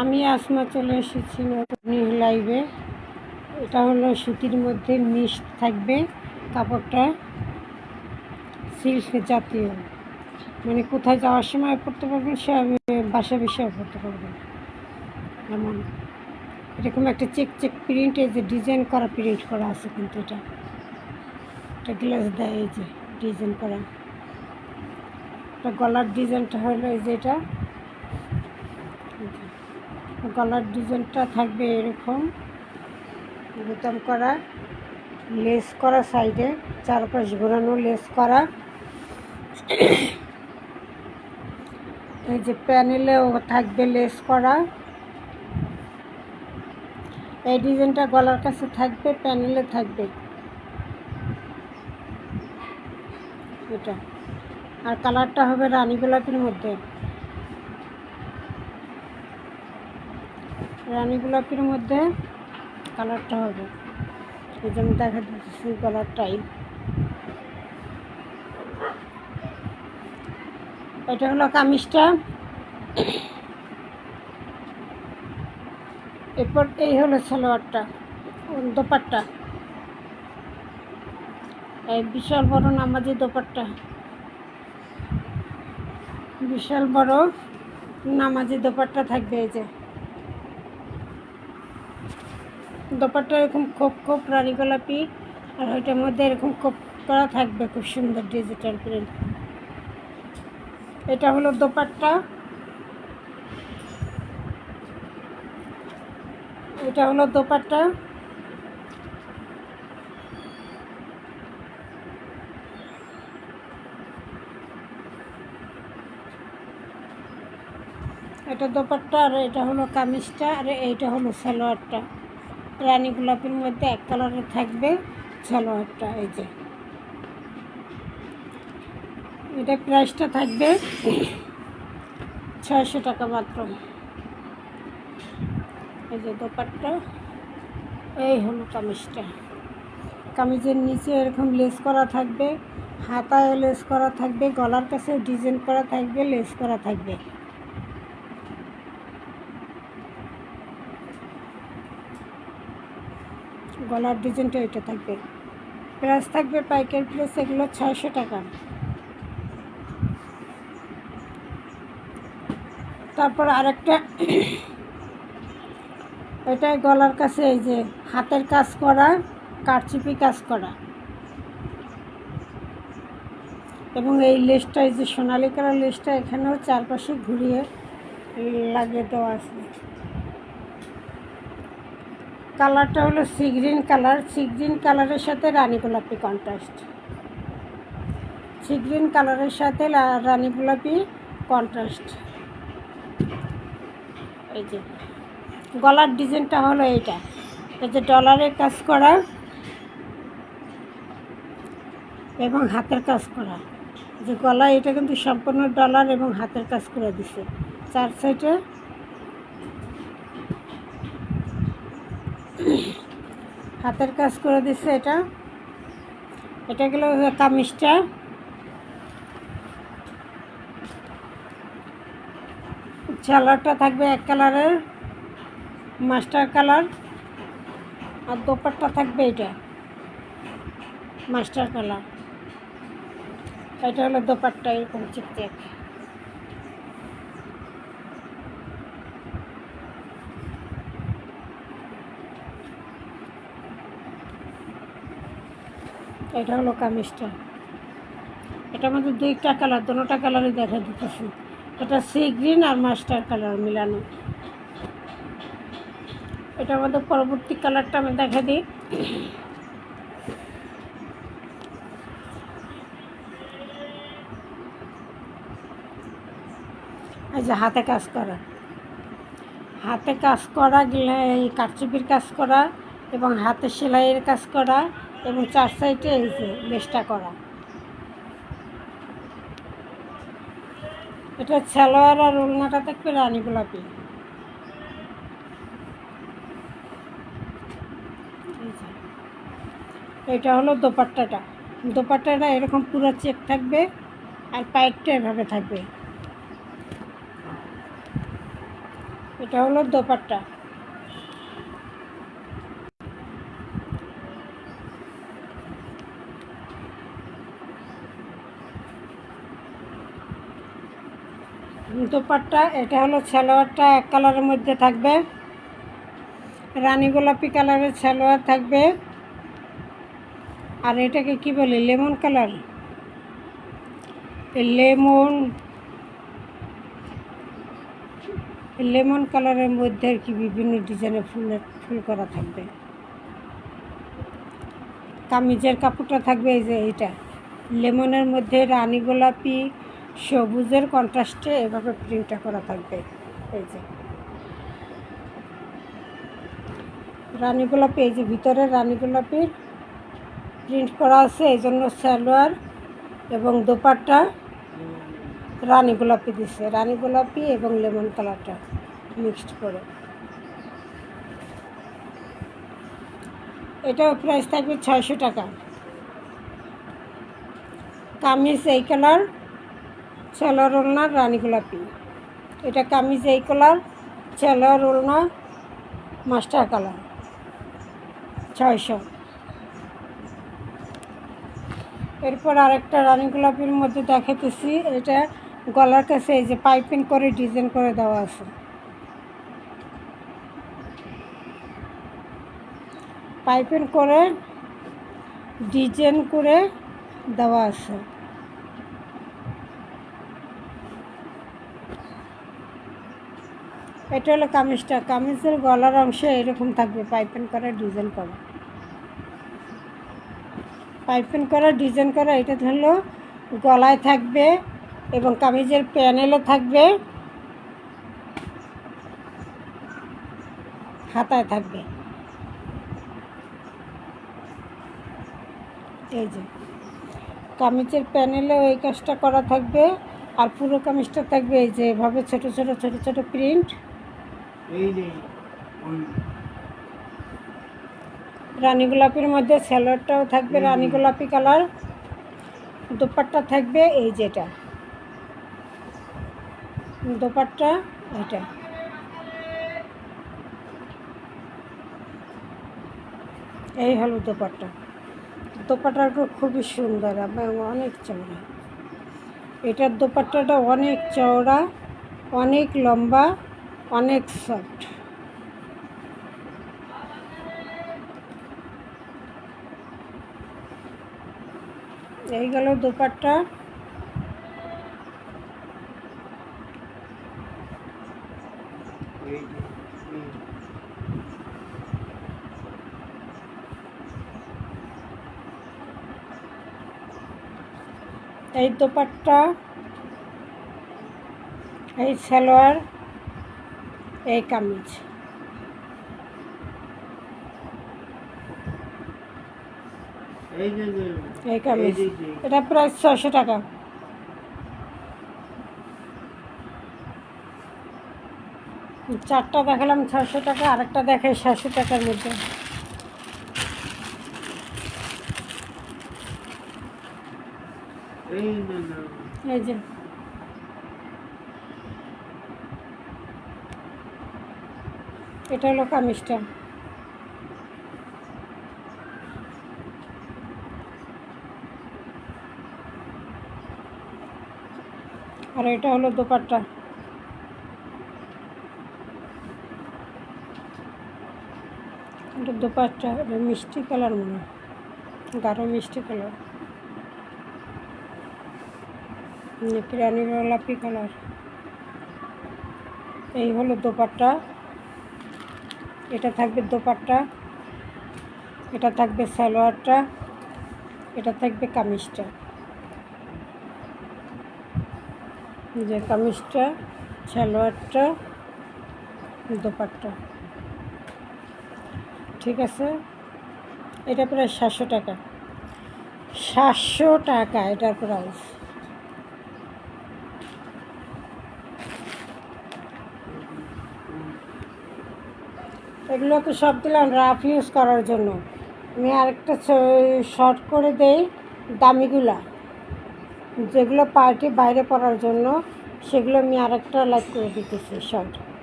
আমি আসমা চলে এসেছি নতুন লাইভে। এটা হলো সুতির মধ্যে মিক্সড থাকবে, কাপড়টা সিল্ক জাতীয়, মানে কোথায় যাওয়ার সময় পরতে পারবেন, সে বাসা বিষয়ে পরতে পারবেন। এমন এরকম একটা চেক চেক প্রিন্ট, এই যে ডিজাইন করা প্রিন্ট করা আছে, কিন্তু এটা গ্লাস দেয়, এই যে ডিজাইন করা। এটা গলার ডিজাইনটা হলো এই যে এটা গলার ডিজাইনটা থাকবে এরকম বোতাম করা, লেস করা, সাইডে চারপাশ ঘোরানো লেস করা। এই যে প্যানেলেও থাকবে লেস করা। এই ডিজাইনটা গলার কাছে থাকবে, প্যানেলে থাকবে এটা। আর কালারটা হবে রানী গোলাপির মধ্যে, রানী গোলাপির মধ্যে কালারটা হবে। এই যে আমি দেখা দিচ্ছি কালারটাই। এটা হলো কামিজটা। এরপর এই হলো সালোয়ারটা, দোপাট্টা। এই বিশাল বড় নামাজি দোপাট্টা, বিশাল বড় নামাজি দোপাট্টা থাকবে। এই যে দোপাট্টা এরকম খোপ খোপ রানী গোলাপি, আর ওইটার মধ্যে এরকম খোপ করা থাকবে, খুব সুন্দর ডিজিটাল প্রিন্ট। এটা হলো দোপাট্টা, এটা হলো দোপাট্টা। এটা দোপাট্টা, আর এটা হলো কামিজটা, আর এইটা হলো সালোয়ারটা। রানী গোলাপির মধ্যে এক কালারে থাকবে সালোয়ারটা। এই যে এটা প্রাইসটা থাকবে 600 টাকা মাত্র। এই যে দোপাট্টা, এই হলো কামিজটা। কামিজের নিচে এরকম লেস করা থাকবে, হাতায় লেস করা থাকবে, গলার কাছে ডিজাইন করা থাকবে, লেস করা থাকবে। গলার ডিজাইনটা এটা থাকবে। প্রাইস থাকবে পাইকারি প্রাইস এগুলো 600 টাকা। তারপর আরেকটা, এটা গলার কাছে এই যে হাতের কাজ করা, কারচুপি কাজ করা, এবং এই লেসটা, এই যে সোনালি কালার লেসটা এখানেও চারপাশে ঘুরিয়ে লাগিয়ে দেওয়া আছে। কালারটা হলো sea green colour, sea green কালারের সাথে রানী গোলাপি কন্ট্রাস্ট, সি গ্রিন কালারের সাথে রানী গোলাপি কন্ট্রাস্ট। এই যে গলার ডিজাইনটা হলো এইটা, এই যে ডলারের কাজ করা এবং হাতের কাজ করা। যে গলা এটা কিন্তু সম্পূর্ণ ডলার এবং হাতের কাজ করে দিছে, চার সাইডে হাতের কাজ করে দিছে। এটা গেল কামিজটা। সালোয়ারটা থাকবে এক কালারের, মাস্টার কালার, আর দোপাট্টা থাকবে এটা মাস্টার কালার। এটা হলো দোপাট্টা, এরকম চিকচিক। এটা হলো কামিজটা। এটার মধ্যে দুইটা কালার, দুটোটা কালারই দেখা দিতেছি। এটা সি গ্রিন আর মাস্টার কালার মিলানো। এটার মধ্যে পরবর্তী কালারটা আমি দেখা দিই। এই যে হাতে কাজ করা, হাতে কাজ করা, এই কারচুপির কাজ করা এবং হাতে সেলাইয়ের কাজ করা, এবং চার সাইডে এই যে লেসটা করা। এটা সালোয়ার আর ওড়নাটা থাকবে রানী গোলাপি। এটা হলো দোপাট্টাটা। দোপাট্টাটা এরকম পুরো চেক থাকবে, আর পাইপটা এভাবে থাকবে। এটা হলো দোপাট্টা। দোপাট্টা এটা হলো সালোয়ারটা এক কালারের মধ্যে থাকবে, রানী গোলাপি কালারের সালোয়ার থাকবে। আর এটাকে কি বলে, লেমন কালার, লেমন কালারের মধ্যে আর কি বিভিন্ন ডিজাইনের ফুল করা থাকবে। কামিজের কাপড়টা থাকবে এই যে এটা লেমনের মধ্যে রানী গোলাপি সবুজের কন্ট্রাস্টে এভাবে প্রিন্টটা করা থাকবে। এই যে রানী গোলাপি, এই যে ভিতরে রানী গোলাপির প্রিন্ট করা আছে, এই জন্য সালোয়ার এবং দোপাট্টা রানী গোলাপি দিছে, রানী গোলাপি এবং লেমন কালারটা মিক্সড করে। এটাও প্রাইস থাকবে 600 টাকা। কামিজ এই কালার, সালোয়ার ওড়না রানী গোলাপি। এটা কামিজ এই কালার, সালোয়ার ওড়না মাস্টার কালার, 600। এরপর আরেকটা রানী গোলাপির মধ্যে দেখাতেছি। এটা গলার কাছে এই যে পাইপিং করে ডিজাইন করে দেওয়া আছে, পাইপিং করে ডিজাইন করে দেওয়া আছে। এটা হলো কামিজটা, কামিজের গলার অংশে এরকম থাকবে পাইপিং করা ডিজাইন করা, পাইপিং করা ডিজাইন করা। এটা হলো গলায় থাকবে এবং কামিজের প্যানেলও থাকবে, হাতায় থাকবে। এই যে কামিজের প্যানেলেও এই কাজটা করা থাকবে, আর পুরো কামিজটা থাকবে এই যে এভাবে ছোট ছোট ছোট ছোট প্রিন্ট। রানী গোলাপির মধ্যে সালোয়ারটাও থাকবে রানী গোলাপি কালার, দোপাট্টা থাকবে এই যেটা দোপাট্টা, এটা এই হলো দোপাট্টা। দোপাট্টাটা খুবই সুন্দর এবং অনেক চওড়া। এটার দোপাট্টাটা অনেক চওড়া, অনেক লম্বা, অনেক সফট। এই গেল দোপাট্টা। এই দোপাট্টা, এই সালোয়ার, এই কামিজ। এই কামিজ, এটা প্রাইস 600 টাকা। চারটা দেখালাম 600 টাকা, আরেকটা দেখাই 700 টাকার মধ্যে। এই যে এটা হলো কামিজটা। আর এটা হলো দোপাট্টা। এটা দোপাট্টা, এটা মিষ্টি কালার, মনে হয় গাঢ় মিষ্টি কালার, রানী গোলাপি কালার। এই হলো দোপাট্টা, এটা থাকবে দোপাট্টা, এটা থাকবে সালোয়ারটা, এটা থাকবে কামিজটা। যে কামিজটা, সালোয়ারটা, দোপাট্টা। ঠিক আছে, এটা প্রায় 700 টাকা। 700 টাকা এটার প্রাইস। এগুলো তো সব দিলাম রাফ ইউজ করার জন্য। আমি আরেকটা শর্ট করে দেই দামিগুলা, যেগুলো পার্টি বাইরে পরার জন্য, সেগুলো আমি আরেকটা লাইক করে দিতেছি শর্ট।